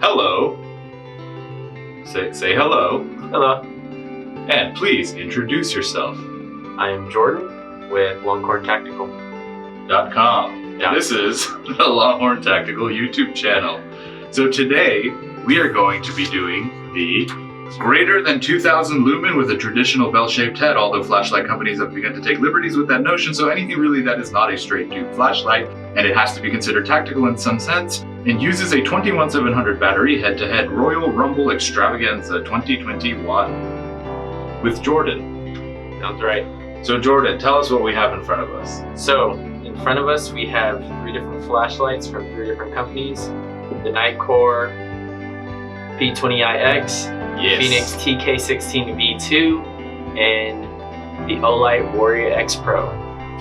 Hello. Say hello. Hello. And please introduce yourself. I am Jordan with Longhorn Tactical. .com. And this is the Longhorn Tactical YouTube channel. So today we are going to be doing the greater than 2000 lumen with a traditional bell-shaped head, although flashlight companies have begun to take liberties with that notion, so anything really that is not a straight tube flashlight, and it has to be considered tactical in some sense, and uses a 21700 battery head-to-head Royal Rumble Extravaganza 2021 with Jordan. Sounds right. So Jordan, tell us what we have in front of us. So in front of us we have 3 different flashlights from 3 different companies. The Nitecore P20iX, Yes. Fenix TK16v2, and the Olight Warrior X Pro.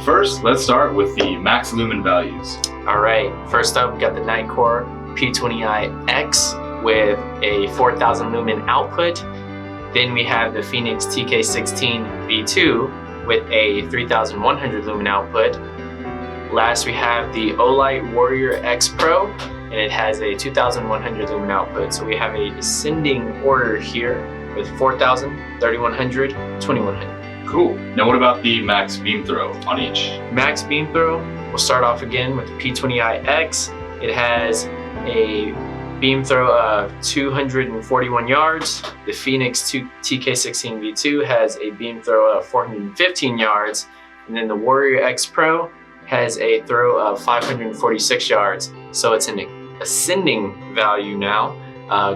First, let's start with the max lumen values. Alright, first up we got the Nitecore P20iX with a 4000 lumen output. Then we have the Fenix TK16v2 with a 3100 lumen output. Last we have the Olight Warrior X Pro, and it has a 2100 lumen output. So we have a descending order here with 4000, 3100, 2100. Cool. Now what about the max beam throw on each? Max beam throw, we'll start off again with the P20iX. It has a beam throw of 241 yards. The Fenix TK16v2 has a beam throw of 415 yards. And then the Warrior X Pro has a throw of 546 yards. So it's an ascending value now,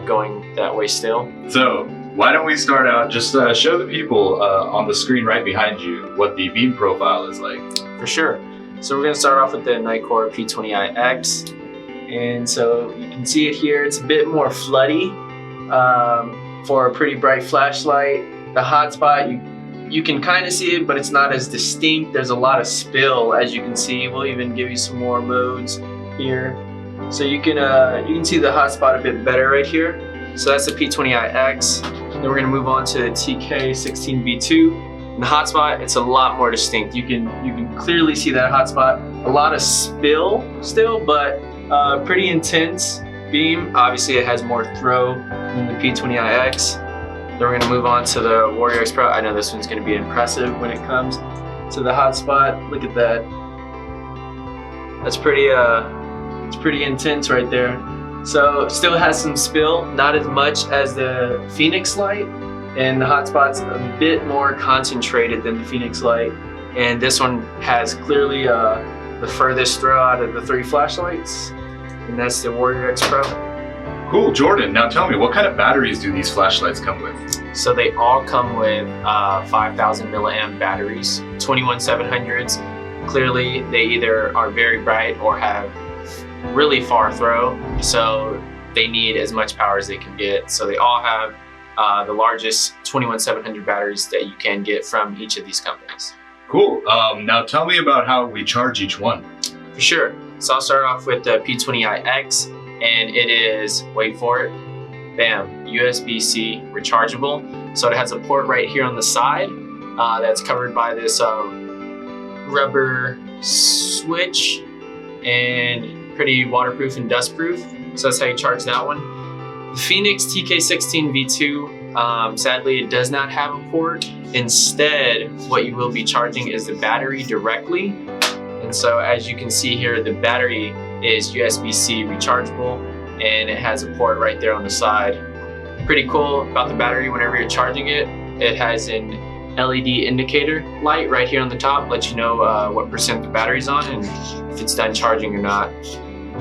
going that way still. So why don't we start out, just show the people on the screen right behind you what the beam profile is like. For sure. So we're gonna start off with the Nitecore P20iX. And so you can see it here, it's a bit more floody for a pretty bright flashlight. The hotspot, you can kind of see it, but it's not as distinct. There's a lot of spill, as you can see. We'll even give you some more modes here. So you can see the hotspot a bit better right here. So that's the P20iX. Then we're gonna move on to the TK16v2. And the hotspot, it's a lot more distinct. You can clearly see that hotspot. A lot of spill still, but pretty intense beam. Obviously it has more throw than the P20iX. Then we're gonna move on to the Warrior X Pro. I know this one's gonna be impressive when it comes to the hotspot. Look at that. That's pretty, it's pretty intense right there. So still has some spill, not as much as the Fenix light, and the hotspot's a bit more concentrated than the Fenix light. And this one has clearly the furthest throw out of the 3 flashlights, and that's the Warrior X Pro. Cool, Jordan, now tell me, what kind of batteries do these flashlights come with? So they all come with 5000 milliamp batteries, 21700s. Clearly they either are very bright or have really far throw, so they need as much power as they can get. So they all have the largest 21700 batteries that you can get from each of these companies. Cool, now tell me about how we charge each one. For sure. So I'll start off with the P20iX, and it is, wait for it, bam, USB-C rechargeable. So it has a port right here on the side that's covered by this rubber switch, and pretty waterproof and dustproof. So that's how you charge that one. The Fenix TK16v2, sadly it does not have a port. Instead, what you will be charging is the battery directly. And so as you can see here, the battery is USB-C rechargeable, and it has a port right there on the side. Pretty cool about the battery, whenever you're charging it, it has an LED indicator light right here on the top, let you know what percent the battery's on and if it's done charging or not.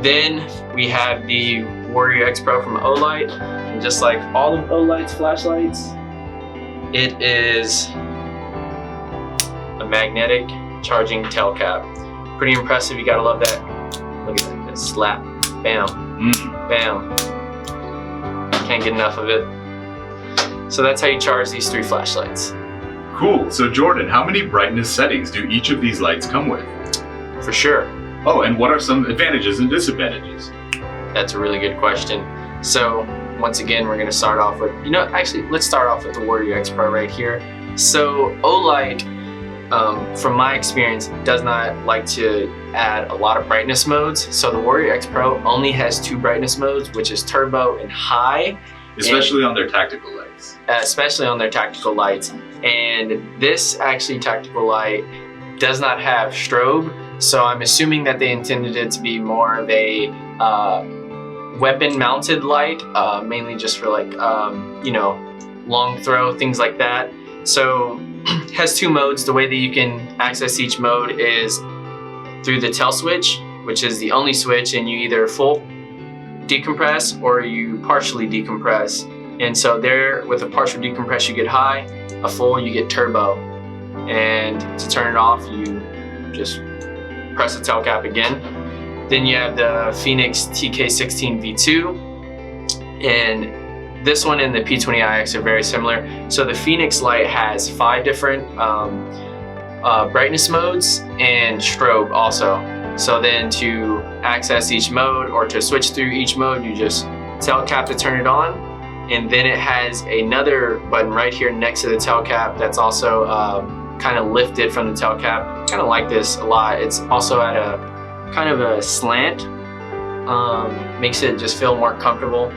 Then we have the Warrior X Pro from Olight, and just like all of Olight's flashlights, it is a magnetic charging tail cap. Pretty impressive, you gotta love that. Look at that slap, bam, bam. Can't get enough of it. So that's how you charge these 3 flashlights. Cool, so Jordan, how many brightness settings do each of these lights come with? For sure. Oh, and what are some advantages and disadvantages? That's a really good question. So once again, we're gonna start off with, actually let's start off with the Warrior X Pro right here. So Olight from my experience, does not like to add a lot of brightness modes. So the Warrior X Pro only has 2 brightness modes, which is turbo and high. Especially on their tactical lights. Especially on their tactical lights. And this actually tactical light does not have strobe. So I'm assuming that they intended it to be more of a weapon mounted light, mainly just for like, you know, long throw, things like that. So it has 2 modes. The way that you can access each mode is through the tail switch, which is the only switch, and you either full decompress or you partially decompress. And so there, with a partial decompress, you get high, a full, you get turbo. And to turn it off, you just press the tail cap again. Then you have the Fenix TK16v2, and this one and the P20iX are very similar. So the Fenix light has 5 different brightness modes and strobe also. So then to access each mode or to switch through each mode, you just tail cap to turn it on. And then it has another button right here next to the tail cap that's also kind of lifted from the tail cap. Kind of like this a lot. It's also at a kind of a slant. Makes it just feel more comfortable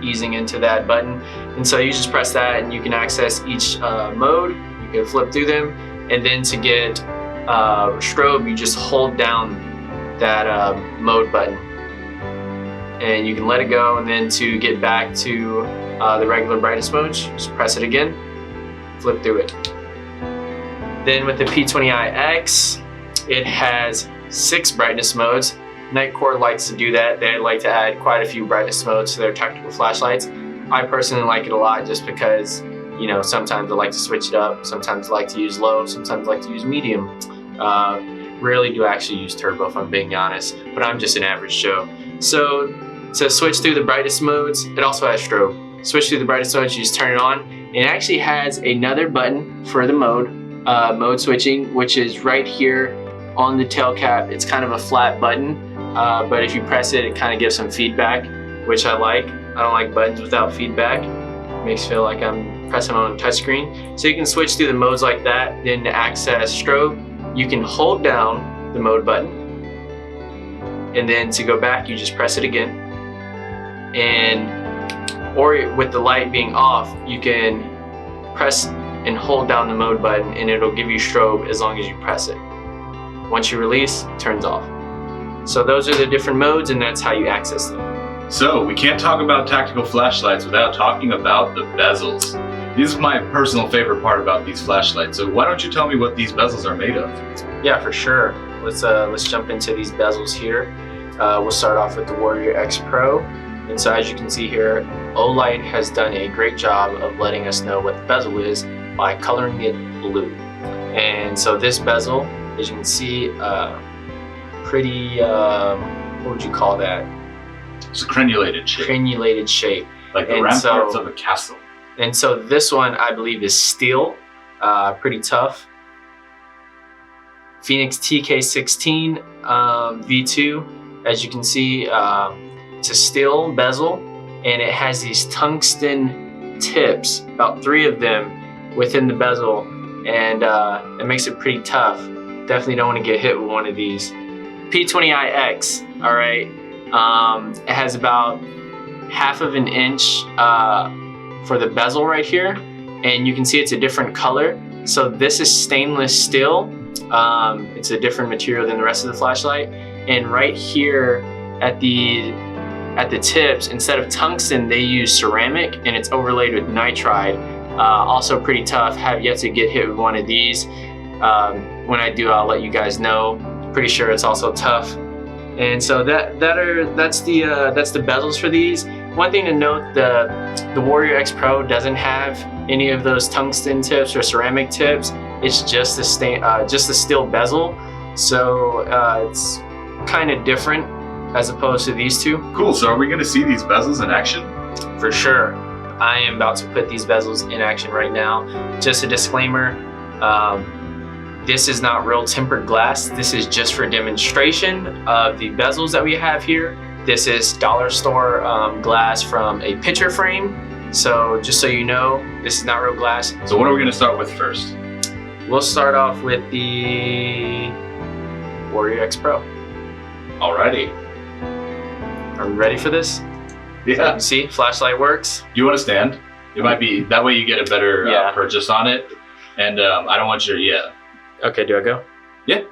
easing into that button. And so you just press that and you can access each mode. You can flip through them. And then to get strobe, you just hold down that mode button. And you can let it go, and then to get back to the regular brightness mode, just press it again, flip through it. Then with the P20iX, it has 6 brightness modes. Nitecore likes to do that. They like to add quite a few brightness modes to their tactical flashlights. I personally like it a lot just because, you know, sometimes I like to switch it up, sometimes I like to use low, sometimes I like to use medium. Rarely do I actually use turbo, if I'm being honest, but I'm just an average Joe. So to switch through the brightest modes, it also has strobe. Switch through the brightest modes, you just turn it on. It actually has another button for the mode switching, which is right here on the tail cap. It's kind of a flat button, but if you press it, it kind of gives some feedback, which I like. I don't like buttons without feedback. It makes me feel like I'm pressing on a touchscreen. So you can switch through the modes like that. Then to access strobe, you can hold down the mode button, and then to go back, you just press it again. Or with the light being off, you can press and hold down the mode button, and it'll give you strobe as long as you press it. Once you release, it turns off. So those are the different modes, and that's how you access them. So we can't talk about tactical flashlights without talking about the bezels. This is my personal favorite part about these flashlights. So why don't you tell me what these bezels are made of? Yeah, for sure. Let's jump into these bezels here. We'll start off with the Warrior X Pro. And so as you can see here, Olight has done a great job of letting us know what the bezel is by coloring it blue. And so this bezel, as you can see, pretty, what would you call that? It's a crenulated shape. Crenulated shape. Like the ramparts of a castle. And so this one, I believe, is steel, pretty tough. Fenix TK16v2, as you can see, it's a steel bezel, and it has these tungsten tips, about 3 of them within the bezel, and it makes it pretty tough. Definitely don't want to get hit with one of these. P20iX, all right, it has about 1/2 an inch for the bezel right here, and you can see it's a different color. So this is stainless steel. It's a different material than the rest of the flashlight. And right here at the tips, instead of tungsten, they use ceramic, and it's overlaid with nitride. Also pretty tough. Have yet to get hit with one of these. When I do, I'll let you guys know. Pretty sure it's also tough. And so that's the bezels for these. One thing to note, the Warrior X Pro doesn't have any of those tungsten tips or ceramic tips. It's just a steel bezel. So it's kind of different as opposed to these two. Cool, so are we gonna see these bezels in action? For sure. I am about to put these bezels in action right now. Just a disclaimer, this is not real tempered glass. This is just for demonstration of the bezels that we have here. This is dollar store glass from a picture frame. So just so you know, this is not real glass. So what are we gonna start with first? we'll start off with the Warrior X Pro. Alrighty. Are we ready for this? Yeah. You see, flashlight works. You want to stand? It might be, that way you get a better Yeah. purchase on it. And I don't want your, yeah. Okay, do I go? Yeah.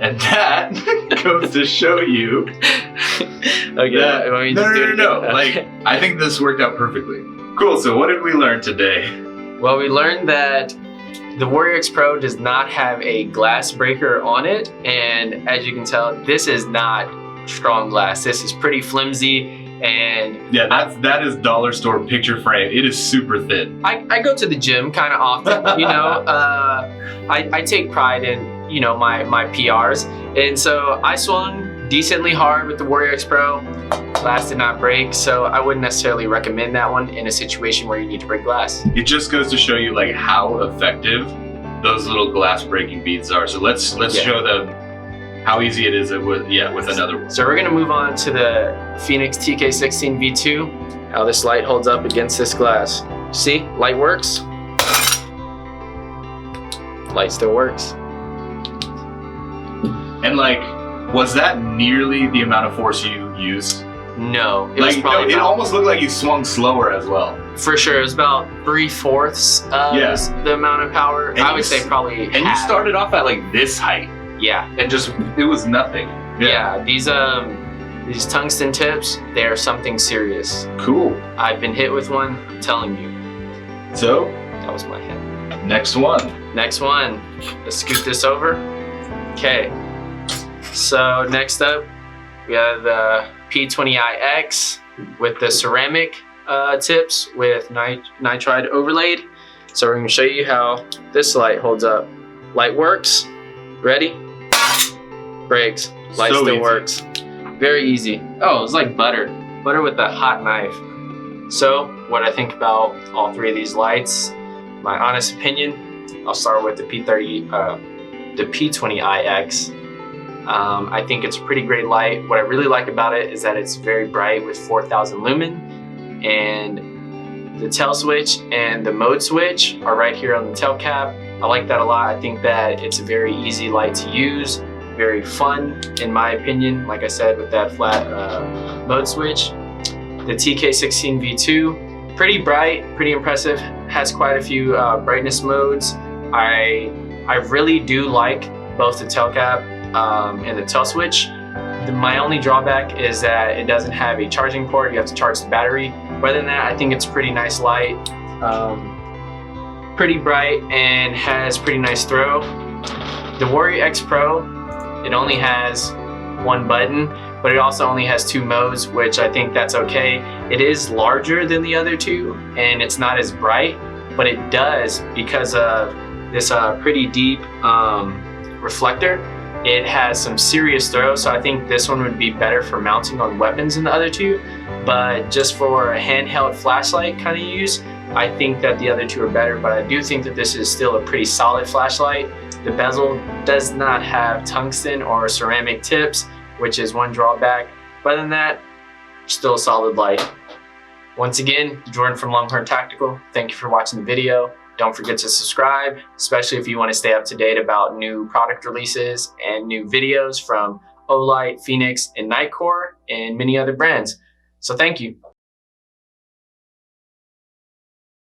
And that goes to show you Okay, that, you want me to just do it no. again? Like, I think this worked out perfectly. Cool, so what did we learn today? Well, we learned that the Warrior X Pro does not have a glass breaker on it, and as you can tell, this is not strong glass. This is pretty flimsy, and Yeah, that is dollar store picture frame. It is super thin. I go to the gym kind of often, you know. I take pride in, you know, my PRs, and so I swung decently hard with the Warrior X Pro. Glass did not break, so I wouldn't necessarily recommend that one in a situation where you need to break glass. It just goes to show you like how effective those little glass breaking beads are. So let's show them how easy it is with another one. So we're gonna move on to the Fenix TK16v2. How this light holds up against this glass. See, light works. Light still works. And like, was that nearly the amount of force you used? No, it was Like, probably no, it about, almost looked like you swung slower as well. for sure, it was about 3/4 of Yeah. the amount of power. And I you would say probably And you half. started off at like this height, Yeah, and just it was nothing. yeah. These tungsten tips, they are something serious. Cool. I've been hit with one. I'm telling you, So that was my hit. next one. Next one, let's scoot this over. Okay, so next up, we have the P20iX with the ceramic tips with nitride overlaid. So we're gonna show you how this light holds up. Light works, ready? Breaks, light So still easy. works. Very easy. Oh, it's like butter. Butter with a hot knife. So what I think about all three of these lights, my honest opinion, I'll start with the P20iX. I think it's a pretty great light. What I really like about it is that it's very bright with 4,000 lumen, and the tail switch and the mode switch are right here on the tail cap. I like that a lot. I think that it's a very easy light to use, very fun in my opinion, like I said, with that flat mode switch. The TK16v2, pretty bright, pretty impressive, has quite a few brightness modes. I really do like both the tail cap and the tail switch. My only drawback is that it doesn't have a charging port. You have to charge the battery. Other than that, I think it's a pretty nice light. Pretty bright and has pretty nice throw. The Warrior X Pro, it only has one button, but it also only has 2 modes, which I think that's okay. It is larger than the other two, and it's not as bright, but it does, because of this pretty deep reflector, it has some serious throw, so I think this one would be better for mounting on weapons than the other two. But just for a handheld flashlight kind of use, I think that the other two are better, but I do think that this is still a pretty solid flashlight. The bezel does not have tungsten or ceramic tips, which is one drawback. But other than that, still a solid light. Once again, Jordan from Longhorn Tactical. Thank you for watching the video. Don't forget to subscribe, especially if you want to stay up to date about new product releases and new videos from Olight, Fenix, and Nitecore, and many other brands. So thank you.